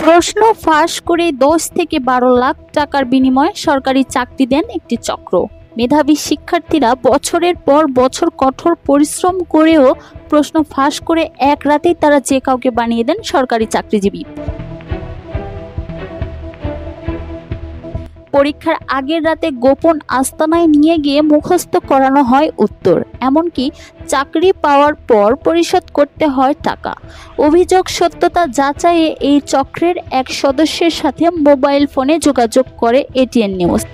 প্রশ্ন ফাঁস করে 10 থেকে 12 লাখ টাকার বিনিময়ে সরকারি চাকরি দেন একটি চক্র। মেধাবী শিক্ষার্থীরা বছরের পর বছর কঠোর পরিশ্রম করেও প্রশ্ন ফাঁস করে এক রাতেই তারা যে কাউকে বানিয়ে দেন সরকারি চাকরিজীবী। পরীক্ষার আগের রাতে গোপন আস্তানায় নিয়ে গিয়ে মুখস্থ করানো হয় উত্তর, এমনকি চাকরি পাওয়ার পর পরিশোধ করতে হয় টাকা। অভিযোগ সত্যতা যাচাইয়ে এই চক্রের এক সদস্যের সাথে মোবাইল ফোনে যোগাযোগ করে এটিএন নিউজ।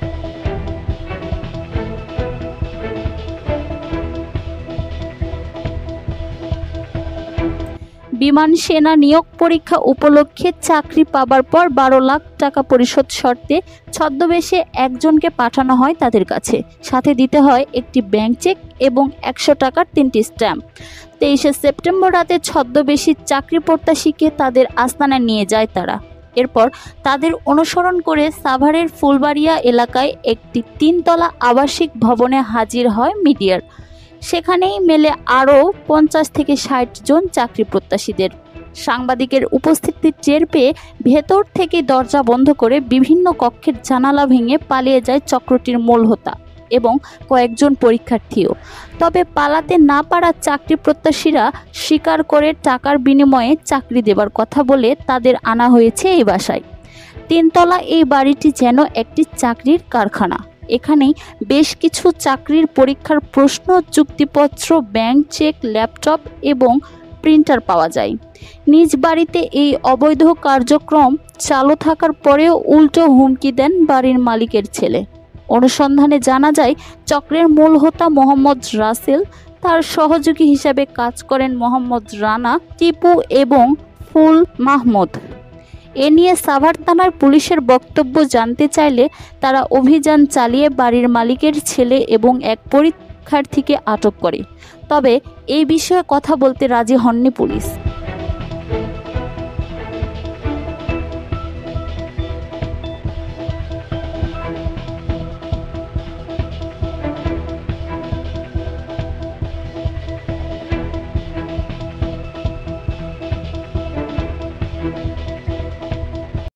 বিমান সেনা নিয়োগ পরীক্ষা উপলক্ষে চাকরি পাবার পর 12 লাখ টাকা পরিশোধ শর্তে ছদ্মবেশে একজনকে পাঠানো হয় তাদের কাছে। সাথে দিতে হয় একটি ব্যাংক চেক এবং 100 টাকার 3টি স্ট্যাম্প। 23শে সেপ্টেম্বর রাতে ছদ্মবেশী চাকরি প্রত্যাশীকে তাদের আস্তানায় নিয়ে যায় তারা। এরপর তাদের অনুসরণ করে সাভারের ফুলবাড়িয়া এলাকায় একটি 3তলা আবাসিক ভবনে হাজির হয় মিডিয়ার। সেখানেই মেলে আরও 50 থেকে 60 জন চাকরি প্রত্যাশীদের। সাংবাদিকের উপস্থিতি টের পেয়ে ভেতর থেকে দরজা বন্ধ করে বিভিন্ন কক্ষের জানালা ভেঙে পালিয়ে যায় চক্রটির মূল হোতা এবং কয়েকজন পরীক্ষার্থীও। তবে পালাতে না পারা চাকরি প্রত্যাশীরা স্বীকার করে টাকার বিনিময়ে চাকরি দেবার কথা বলে তাদের আনা হয়েছে এই বাসায়। 3তলা এই বাড়িটি যেন একটি চাকরির কারখানা। এখানেই বেশ কিছু চাকরির পরীক্ষার প্রশ্ন, চুক্তিপত্র, ব্যাংক চেক, ল্যাপটপ এবং প্রিন্টার পাওয়া যায়। নিজ বাড়িতে এই অবৈধ কার্যক্রম চালু থাকার পরেও উল্টো হুমকি দেন বাড়ির মালিকের ছেলে। অনুসন্ধানে জানা যায় চক্রের মূল হোতা মোহাম্মদ রাসেল, তার সহযোগী হিসাবে কাজ করেন মোহাম্মদ রানা, টিপু এবং ফুল মাহমুদ। এ নিয়ে সাভার থানার পুলিশের বক্তব্য জানতে চাইলে তারা অভিযান চালিয়ে বাড়ির মালিকের ছেলে এবং এক পরীক্ষার্থীকে আটক করে। তবে এই বিষয়ে কথা বলতে রাজি হননি পুলিশ।